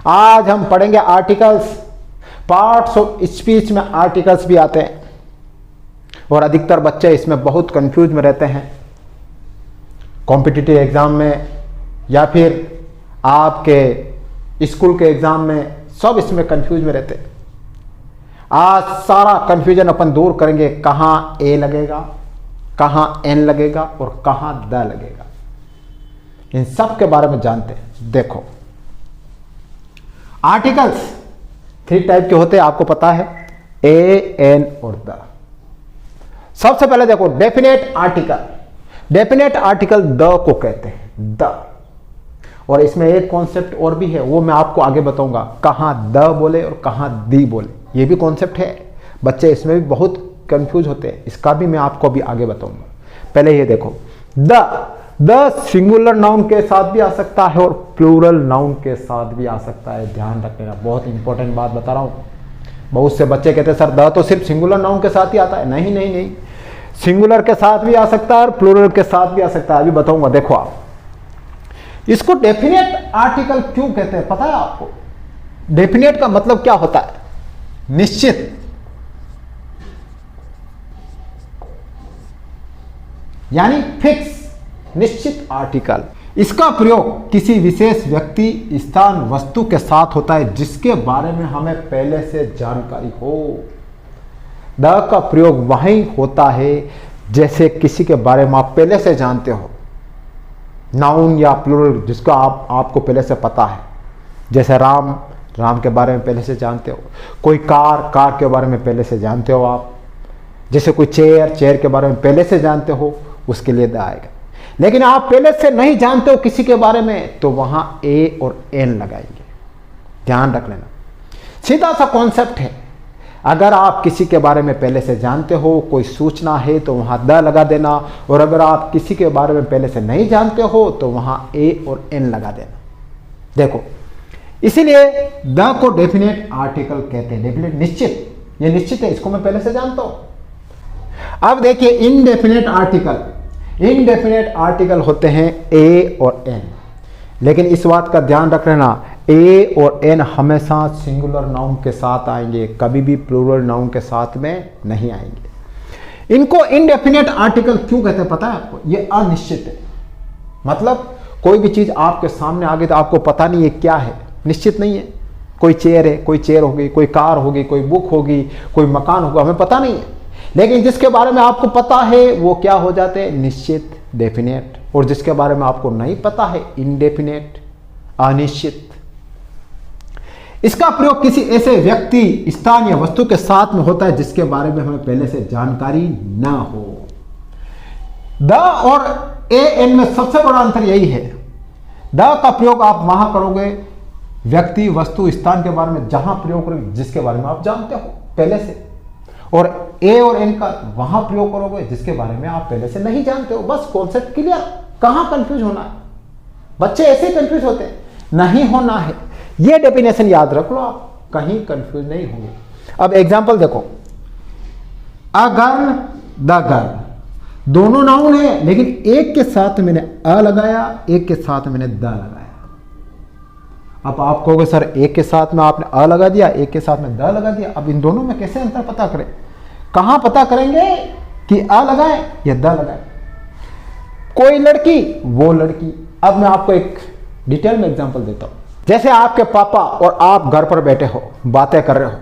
आज हम पढ़ेंगे आर्टिकल्स। पार्ट्स ऑफ स्पीच में आर्टिकल्स भी आते हैं और अधिकतर बच्चे इसमें बहुत कंफ्यूज में रहते हैं। कॉम्पिटिटिव एग्जाम में या फिर आपके स्कूल के एग्जाम में सब इसमें कंफ्यूज में रहते हैं। आज सारा कंफ्यूजन अपन दूर करेंगे। कहां ए लगेगा, कहां एन लगेगा और कहां द लगेगा, इन सब के बारे में जानते हैं। देखो, आर्टिकल्स 3 टाइप के होते हैं, आपको पता है, ए, एन और द। सबसे पहले देखो definite article. Definite article the को कहते हैं, द। और इसमें एक कॉन्सेप्ट और भी है, वो मैं आपको आगे बताऊंगा, कहां द बोले और कहां दी बोले, ये भी कॉन्सेप्ट है। बच्चे इसमें भी बहुत कंफ्यूज होते हैं, इसका भी मैं आपको अभी आगे बताऊंगा। पहले ये देखो, द सिंगुलर नाउन के साथ भी आ सकता है और प्लूरल नाउन के साथ भी आ सकता है। ध्यान रखना, बहुत इंपॉर्टेंट बात बता रहा हूं। बहुत से बच्चे कहते हैं सर द तो सिर्फ सिंगुलर नाउन के साथ ही आता है। नहीं नहीं नहीं, सिंगुलर के साथ भी आ सकता है और प्लूरल के साथ भी आ सकता है, अभी बताऊंगा। देखो आप, इसको डेफिनेट आर्टिकल क्यों कहते हैं पता है आपको? डेफिनेट का मतलब क्या होता है? निश्चित। यानी फिक्स, निश्चित आर्टिकल। इसका प्रयोग किसी विशेष व्यक्ति, स्थान, वस्तु के साथ होता है जिसके बारे में हमें पहले से जानकारी हो। द का प्रयोग वहीं होता है जैसे किसी के बारे में आप पहले से जानते हो, नाउन या प्लूरल जिसका आपको पहले से पता है। जैसे राम के बारे में पहले से जानते हो। कोई कार के बारे में पहले से जानते हो आप। जैसे कोई चेयर के बारे में पहले से जानते हो, उसके लिए द आएगा। लेकिन आप पहले से नहीं जानते हो किसी के बारे में, तो वहां ए और एन लगाएंगे। ध्यान रख लेना, सीधा सा कॉन्सेप्ट है। अगर आप किसी के बारे में पहले से जानते हो, कोई सूचना है, तो वहां द लगा देना। और अगर आप किसी के बारे में पहले से नहीं जानते हो तो वहां ए और एन लगा देना। देखो, इसीलिए द को डेफिनेट आर्टिकल कहते हैं। डेफिनेट, निश्चित, ये निश्चित है, इसको मैं पहले से जानता हूं। अब देखिए इनडेफिनेट आर्टिकल। इनडेफिनेट आर्टिकल होते हैं ए और एन, लेकिन इस बात का ध्यान रख लेना, ए और एन हमेशा सिंगुलर नाउन के साथ आएंगे, कभी भी प्लूरल नाउन के साथ में नहीं आएंगे। इनको इनडेफिनेट आर्टिकल क्यों कहते हैं पता है आपको? ये अनिश्चित है। मतलब कोई भी चीज आपके सामने आ गई तो आपको पता नहीं है क्या है, निश्चित नहीं है। कोई चेयर है, कोई चेयर होगी, कोई कार होगी, कोई बुक होगी, कोई मकान होगा, हमें पता नहीं है। लेकिन जिसके बारे में आपको पता है वो क्या हो जाते हैं? निश्चित, डेफिनेट। और जिसके बारे में आपको नहीं पता है, इनडेफिनेट, अनिश्चित। इसका प्रयोग किसी ऐसे व्यक्ति, स्थान या वस्तु के साथ में होता है जिसके बारे में हमें पहले से जानकारी ना हो। द और ए एन में सबसे बड़ा अंतर यही है, द का प्रयोग आप वहां करोगे व्यक्ति, वस्तु, स्थान के बारे में जहां प्रयोग करोगे जिसके बारे में आप जानते हो पहले से। और ए और एन का वहां प्रयोग करोगे जिसके बारे में आप पहले से नहीं जानते हो। बस कॉन्सेप्ट क्लियर। कहां कंफ्यूज होना है? बच्चे ऐसे कंफ्यूज होते हैं, नहीं होना है। ये डेफिनेशन याद रख लो, आप कहीं कंफ्यूज नहीं होंगे। अब एग्जांपल देखो, अ गर्ल, द गर्ल, दोनों नाउन है, लेकिन एक के साथ मैंने अ लगाया, एक के साथ मैंने द लगाया। अब आप कहोगे सर एक के साथ में आपने अ लगा दिया, एक के साथ में द लगा दिया, अब इन दोनों में कैसे अंतर पता करें? कहां पता करेंगे कि अ लगाए या द लगाए? कोई लड़की, वो लड़की। अब मैं आपको एक डिटेल में एग्जांपल देता हूं। जैसे आपके पापा और आप घर पर बैठे हो, बातें कर रहे हो,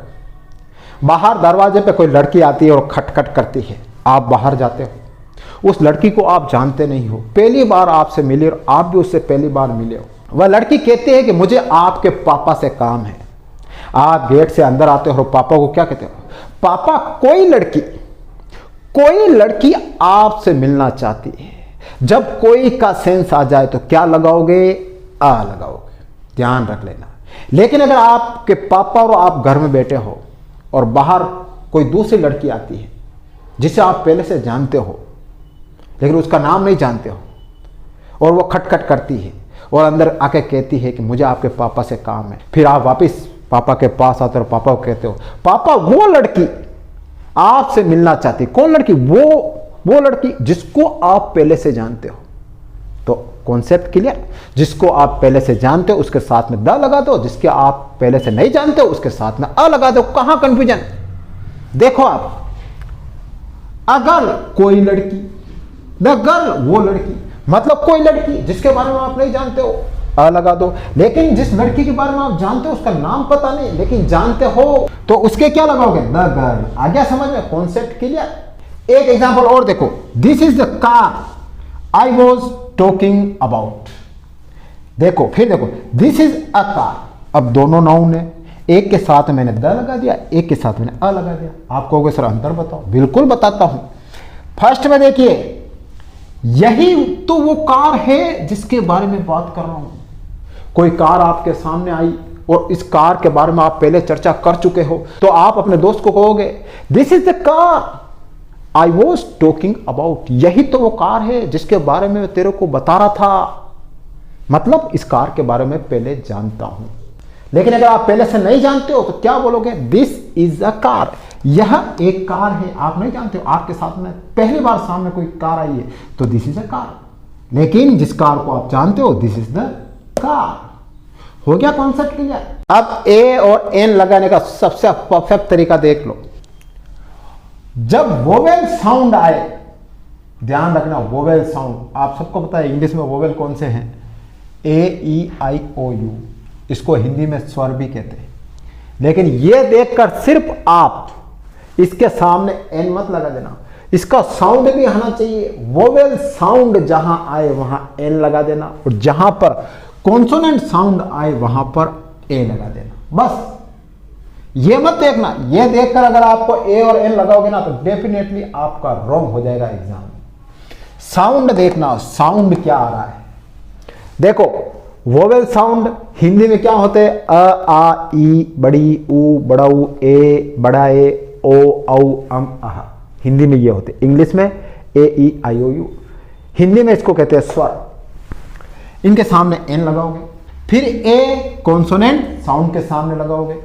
बाहर दरवाजे पे कोई लड़की आती है और खटखट करती है, आप बाहर जाते हो। उस लड़की को आप जानते नहीं हो, पहली बार आपसे मिली और आप भी उससे पहली बार मिले हो। वह लड़की कहती है कि मुझे आपके पापा से काम है। आप गेट से अंदर आते हो, पापा को क्या कहते हो? पापा, कोई लड़की आपसे मिलना चाहती है। जब कोई का सेंस आ जाए तो क्या लगाओगे? आ लगाओगे। ध्यान रख लेना। लेकिन अगर आपके पापा और आप घर में बैठे हो और बाहर कोई दूसरी लड़की आती है जिसे आप पहले से जानते हो लेकिन उसका नाम नहीं जानते हो, और वो खटखट करती है और अंदर आके कहती है कि मुझे आपके पापा से काम है, फिर आप वापस पापा के पास आते हो, पापा को कहते हो, पापा वो लड़की आपसे मिलना चाहती। कौन लड़की? वो लड़की जिसको आप पहले से जानते हो। तो कॉन्सेप्ट क्लियर। जिसको आप पहले से जानते हो उसके साथ में द लगा दो, जिसके आप पहले से नहीं जानते हो उसके साथ में अ लगा दो। कहां कंफ्यूजन? देखो आप, अगर कोई लड़की, द गर्ल वो लड़की, मतलब कोई लड़की जिसके बारे में आप नहीं जानते हो अ लगा दो। लेकिन जिस लड़की के बारे में आप जानते हो उसका नाम पता नहीं लेकिन जानते हो तो उसके क्या लगाओगे? The girl. आ गया समझ में? Concept clear. एक एग्जांपल और देखो, this is the car I was talking about. देखो फिर देखो, दिस इज अ कार। अब दोनों नाउन है, एक के साथ मैंने द लगा दिया, एक के साथ मैंने अ लगा दिया। आप कहोगे सर अंतर बताओ। बिल्कुल बताता हूं। फर्स्ट में देखिए, यही तो वो कार है जिसके बारे में बात कर रहा हूं। कोई कार आपके सामने आई और इस कार के बारे में आप पहले चर्चा कर चुके हो तो आप अपने दोस्त को कहोगे this is the car I was talking about. यही तो वो कार है जिसके बारे में तेरे को बता रहा था। मतलब इस कार के बारे में पहले जानता हूं। लेकिन अगर आप पहले से नहीं जानते हो तो क्या बोलोगे? This is a car. यह एक कार है, आप नहीं जानते हो, आपके साथ में पहली बार सामने कोई कार आई है तो दिस इज अ कार। लेकिन जिस कार को आप जानते हो दिस इज द कार। हो गया कॉन्सेप्ट क्लियर? अब ए और एन लगाने का सबसे परफेक्ट तरीका देख लो। जब वोवेल साउंड आए, ध्यान रखना वोवेल साउंड, आप सबको पता है इंग्लिश में वोवेल कौन से हैं? ए ई आई ओ यू। इसको हिंदी में स्वर भी कहते हैं। लेकिन यह देखकर सिर्फ आप इसके सामने एन मत लगा देना, इसका साउंड भी आना चाहिए। वोवेल साउंड जहां आए वहां एन लगा देना और जहां पर कॉन्सोनेंट साउंड आए वहां पर ए लगा देना। बस ये मत देखना, ये देखकर अगर आपको ए और एन लगाओगे ना तो डेफिनेटली आपका रॉन्ग हो जाएगा एग्जाम में। साउंड देखना, साउंड क्या आ रहा है। देखो वोवेल साउंड हिंदी में क्या होते हैं? अ आ ई, बड़ी ऊ, बड़ा ऊ, ए, बड़ा ए, ओ औ अम आह। हिंदी में ये होते, इंग्लिश में ए E I O you. Hindi में इसको कहते हैं स्वर। इनके सामने एन लगाओगे, फिर ए कॉन्सोनेंट साउंड के सामने लगाओगे।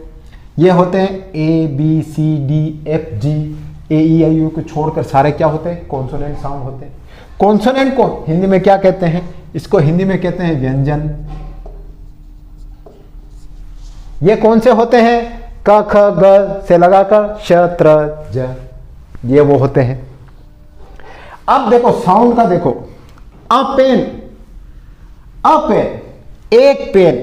ये होते हैं A B C D F G. A E I U को छोड़कर सारे क्या होते हैं? कॉन्सोनेंट साउंड होते हैं। कॉन्सोनेंट को हिंदी में क्या कहते हैं? इसको हिंदी में कहते हैं व्यंजन। ये कौन से होते हैं? क ख ग से लगाकर श त्र ज, ये वो होते हैं। अब देखो साउंड का देखो, अ पेन, अ पेन, एक पेन,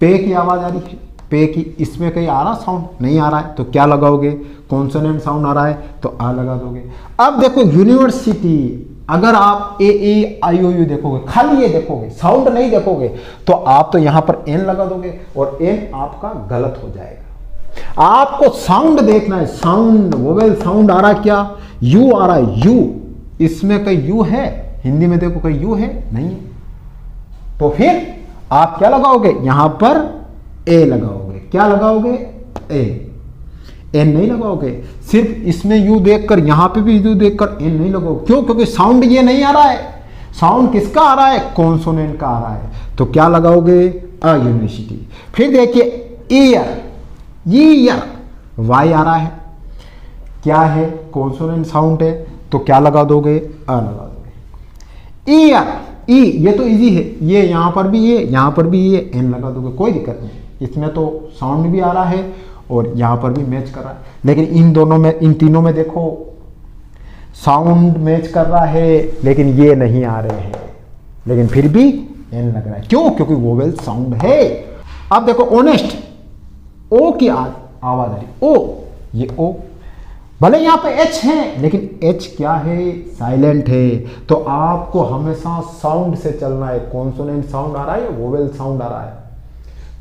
पे की आवाज आ रही है, पे की, इसमें कहीं आ रहा साउंड नहीं आ रहा है तो क्या लगाओगे? कॉन्सोनेंट साउंड आ रहा है तो आ लगा दोगे। अब देखो यूनिवर्सिटी, अगर आप ए ए आई ओ यू देखोगे, खाली ये देखोगे, साउंड नहीं देखोगे तो आप तो यहां पर एन लगा दोगे और एन आपका गलत हो जाएगा। आपको साउंड देखना है, साउंड, वोवेल साउंड आ रहा है क्या? यू आ रहा है, यू, इसमें कहीं यू है? हिंदी में देखो कहीं यू है? नहीं है। तो फिर आप क्या लगाओगे? यहां पर ए लगाओगे। क्या लगाओगे? ए, एन नहीं लगाओगे। सिर्फ इसमें यू देखकर, यहां पे भी यू देखकर एन नहीं लगाओगे। क्यों? क्योंकि साउंड ये नहीं आ रहा है। साउंड किसका आ रहा है? कॉन्सोनेंट का आ रहा है। तो क्या लगाओगे? A university. फिर देखिए ईयर, ईयर, वाई आ रहा है, क्या है? कॉन्सोनेंट साउंड है तो क्या लगा दोगे? अ लगा दोगे। ईयर, ई, ये तो इजी है, ये यहां पर भी ये, यहां पर भी ये, एन लगा दोगे, कोई दिक्कत नहीं। इसमें तो साउंड भी आ रहा है और यहां पर भी मैच कर रहा है। लेकिन इन दोनों में, इन तीनों में देखो साउंड मैच कर रहा है लेकिन ये नहीं आ रहे हैं, लेकिन फिर भी एन लग रहा है। क्यों? क्योंकि वोवेल साउंड है। अब देखो ऑनेस्ट, ओ की आवाज आ रही, ओ, ये ओ, भले यहां पे एच है लेकिन एच क्या है? साइलेंट है। तो आपको हमेशा साउंड से चलना है। कॉन्सोनेंट साउंड आ रहा है, वोवेल साउंड आ रहा है,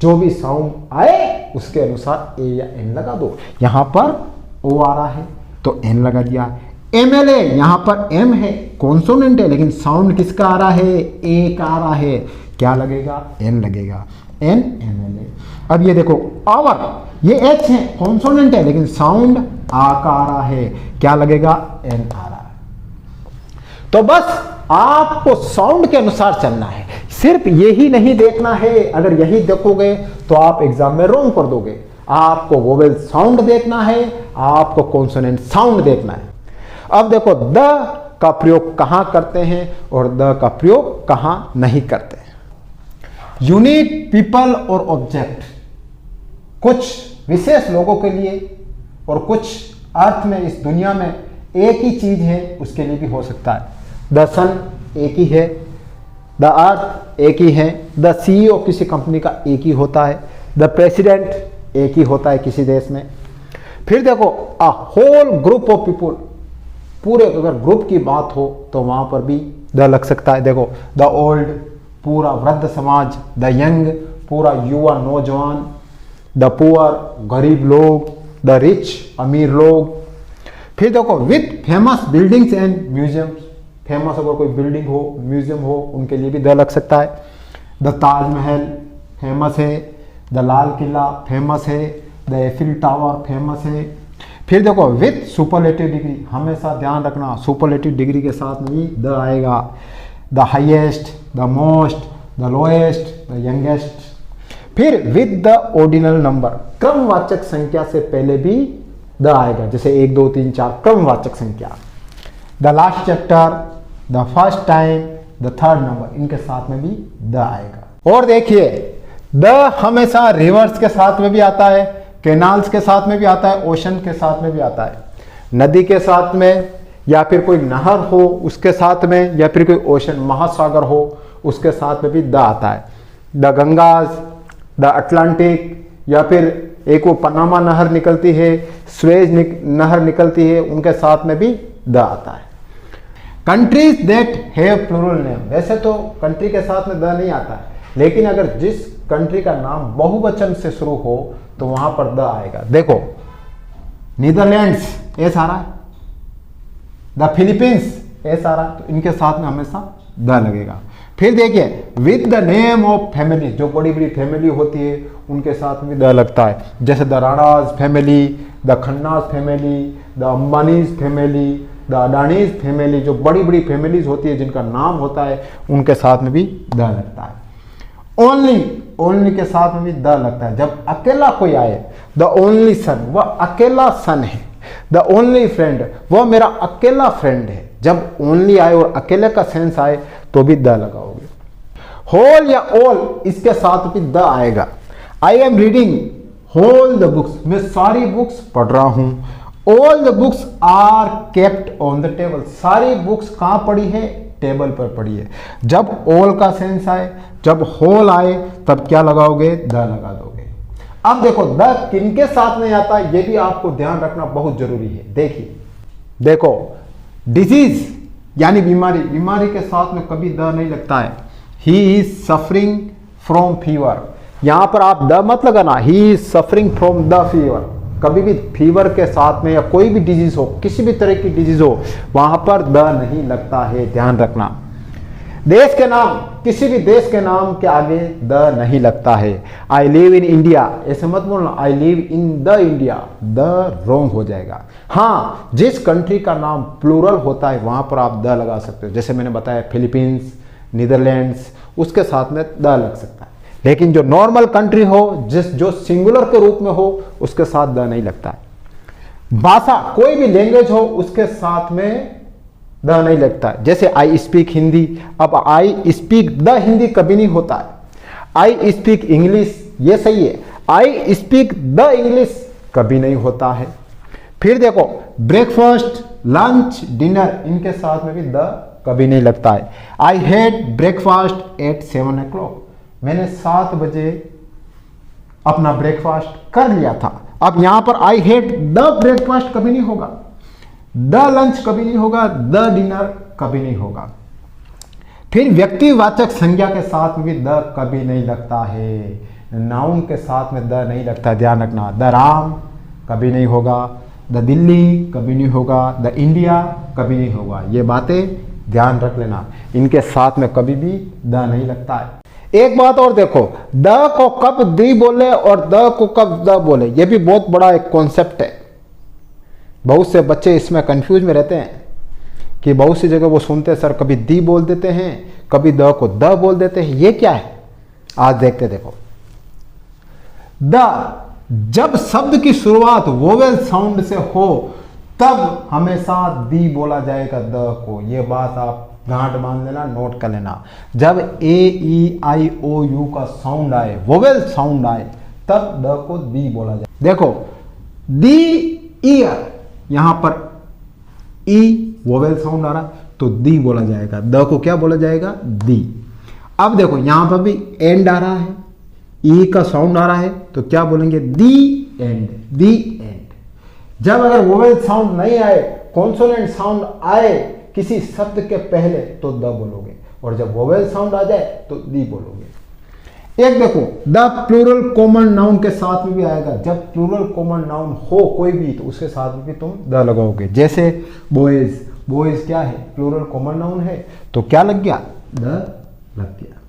जो भी साउंड आए उसके अनुसार ए या एन लगा दो। यहां पर ओ आ रहा है तो एन लगा दिया। एमएलए, यहां पर एम है, कॉन्सोनेंट है, लेकिन साउंड किसका आ रहा है? ए का आ रहा है, क्या लगेगा? एन लगेगा। An, MLA. अब ये देखो आवर, ये एच है, कॉन्सोनेंट है, लेकिन साउंड आ का आ रहा है, क्या लगेगा? एन आ रहा है। तो बस आपको साउंड के अनुसार चलना है, सिर्फ यही नहीं देखना है। अगर यही देखोगे तो आप एग्जाम में रॉन्ग कर दोगे। आपको वोवेल साउंड देखना है, आपको कॉन्सोनेंट साउंड देखना है। अब देखो द का प्रयोग कहाँ करते हैं और द का प्रयोग कहाँ नहीं करते हैं। यूनिक पीपल और ऑब्जेक्ट, कुछ विशेष लोगों के लिए और कुछ अर्थ में इस दुनिया में एक ही चीज है उसके लिए भी हो सकता है। द सन एक ही है, द अर्थ एक ही है, द सीईओ किसी कंपनी का एक ही होता है, द प्रेसिडेंट एक ही होता है किसी देश में। फिर देखो a whole group of people, पूरे अगर ग्रुप की बात हो तो वहां पर भी द लग सकता है। देखो द ओल्ड पूरा वृद्ध समाज, द यंग पूरा युवा नौजवान, द पुअर गरीब लोग, द रिच अमीर लोग। फिर देखो with famous buildings and museums, famous अगर कोई बिल्डिंग हो म्यूजियम हो उनके लिए भी द लग सकता है। द ताजमहल फेमस है, द लाल किला फेमस है, द एफिल टावर फेमस है। फिर देखो विथ सुपरलेटिव डिग्री, हमेशा ध्यान रखना सुपरलेटिव डिग्री के साथ में भी द आएगा। The highest, the most, the lowest, the youngest. फिर विद द ऑर्डिनल नंबर, क्रमवाचक संख्या से पहले भी द आएगा, जैसे 1 2 3 4 क्रमवाचक संख्या। The last chapter, the first time, the third number, इनके साथ में भी द आएगा। और देखिए द हमेशा रिवर्स के साथ में भी आता है, कैनाल्स के साथ में भी आता है, ओशन के साथ में भी आता है। नदी के साथ में, या फिर कोई नहर हो उसके साथ में, या फिर कोई ओशन महासागर हो उसके साथ में भी द आता है। द गंगाज, द अटलांटिक, या फिर एक वो पनामा नहर निकलती है, स्वेज नहर निकलती है, उनके साथ में भी द आता है। Countries that have plural name, वैसे तो कंट्री के साथ में द नहीं आता है, लेकिन अगर जिस कंट्री का नाम बहुवचन से शुरू हो तो वहां पर द आएगा। देखो नीदरलैंड्स एस आ रहा है, द फिलीपींस एस आ रहा है, तो इनके साथ में हमेशा द लगेगा। फिर देखिए with the name of family, जो बड़ी बड़ी फैमिली होती है उनके साथ में द लगता है, जैसे the Ranas family, the Khannas family, the Ambanis family, the Adanis family, जो बड़ी बड़ी फैमिलीज होती है जिनका नाम होता है उनके साथ में भी द लगता है। ओनली, ओनली के साथ में भी द लगता है, जब अकेला कोई आए, द ओनली सन, वह अकेला सन है। द ओनली फ्रेंड, वह मेरा अकेला फ्रेंड है। जब ओनली आए और अकेले का सेंस आए तो भी द लगाओगे। होल या ऑल, इसके साथ भी द आएगा। I am reading whole the books, मैं सारी बुक्स पढ़ रहा हूं। All the books are kept on the table, सारी बुक्स कहां पड़ी है, टेबल पर पड़ी है। जब ऑल का सेंस आए, जब होल आए, तब क्या लगाओगे, द लगा दोगे। अब देखो द किनके साथ नहीं आता, यह भी आपको ध्यान रखना बहुत जरूरी है। देखिए देखो डिजीज यानी बीमारी, बीमारी के साथ में कभी द नहीं लगता है। He is suffering from fever, यहां पर आप द मत लगाना, he is suffering from the fever. कभी भी फीवर के साथ में या कोई भी डिजीज हो, किसी भी तरह की डिजीज हो, वहां पर द नहीं लगता है, ध्यान रखना। देश के नाम, किसी भी देश के नाम के आगे द नहीं लगता है। आई लिव इन इंडिया, ऐसे मत बोलना I live in the India, the wrong हो जाएगा। हाँ, जिस कंट्री का नाम प्लूरल होता है वहां पर आप द लगा सकते हो, जैसे मैंने बताया फिलीपींस, नीदरलैंड्स, उसके साथ में द लग सकता है। लेकिन जो नॉर्मल कंट्री हो, जो सिंगुलर के रूप में हो, उसके साथ द नहीं लगता है। भाषा, कोई भी लैंग्वेज हो उसके साथ में द नहीं लगता है। जैसे आई स्पीक हिंदी, अब आई स्पीक द हिंदी कभी नहीं होता है। आई स्पीक इंग्लिश, ये सही है, आई स्पीक द इंग्लिश कभी नहीं होता है। फिर देखो ब्रेकफास्ट, लंच, डिनर, इनके साथ में भी द कभी नहीं लगता है। I had breakfast at 7 o'clock, मैंने 7 बजे अपना ब्रेकफास्ट कर लिया था। अब यहां पर आई हैड द ब्रेकफास्ट कभी नहीं होगा, द लंच कभी नहीं होगा, द डिनर कभी नहीं होगा। फिर व्यक्तिवाचक संज्ञा के साथ भी द कभी नहीं लगता है। नाउन के साथ में द नहीं लगता, ध्यान रखना। द राम कभी नहीं होगा, द दिल्ली कभी नहीं होगा, द इंडिया कभी नहीं होगा। ये बातें ध्यान रख लेना, इनके साथ में कभी भी द नहीं लगता है। एक बात और देखो, द को कब दी बोले और द को कब द बोले, ये भी बहुत बड़ा एक कॉन्सेप्ट है। बहुत से बच्चे इसमें कंफ्यूज में रहते हैं कि बहुत सी जगह वो सुनते हैं सर कभी दी बोल देते हैं, कभी द को द बोल देते हैं, ये क्या है आज देखते। देखो द, जब शब्द की शुरुआत वोवेल साउंड से हो तब हमेशा दी बोला जाएगा द को। ये बात आप गांठ बांध लेना, नोट कर लेना। जब ए ई आई ओ यू का साउंड आए, वोवेल साउंड आए, तब द को दी बोला जाए। देखो दी ईयर, यहां पर ई वोवेल साउंड आ रहा तो दी बोला जाएगा, द को क्या बोला जाएगा, दी। अब देखो यहां पर भी एंड आ रहा है, ई का साउंड आ रहा है तो क्या बोलेंगे, दी एंड, दी एंड। जब अगर वोवेल साउंड नहीं आए, कॉन्सोनेंट साउंड आए किसी शब्द के पहले तो द बोलोगे, और जब वोवेल साउंड आ जाए तो दी बोलोगे। एक देखो द प्लूरल कॉमन नाउन के साथ में भी आएगा। जब प्लूरल कॉमन नाउन हो कोई भी तो उसके साथ में भी तुम द लगाओगे। जैसे बॉयज, बॉयज क्या है, प्लूरल कॉमन नाउन है तो क्या लग गया, द लग गया।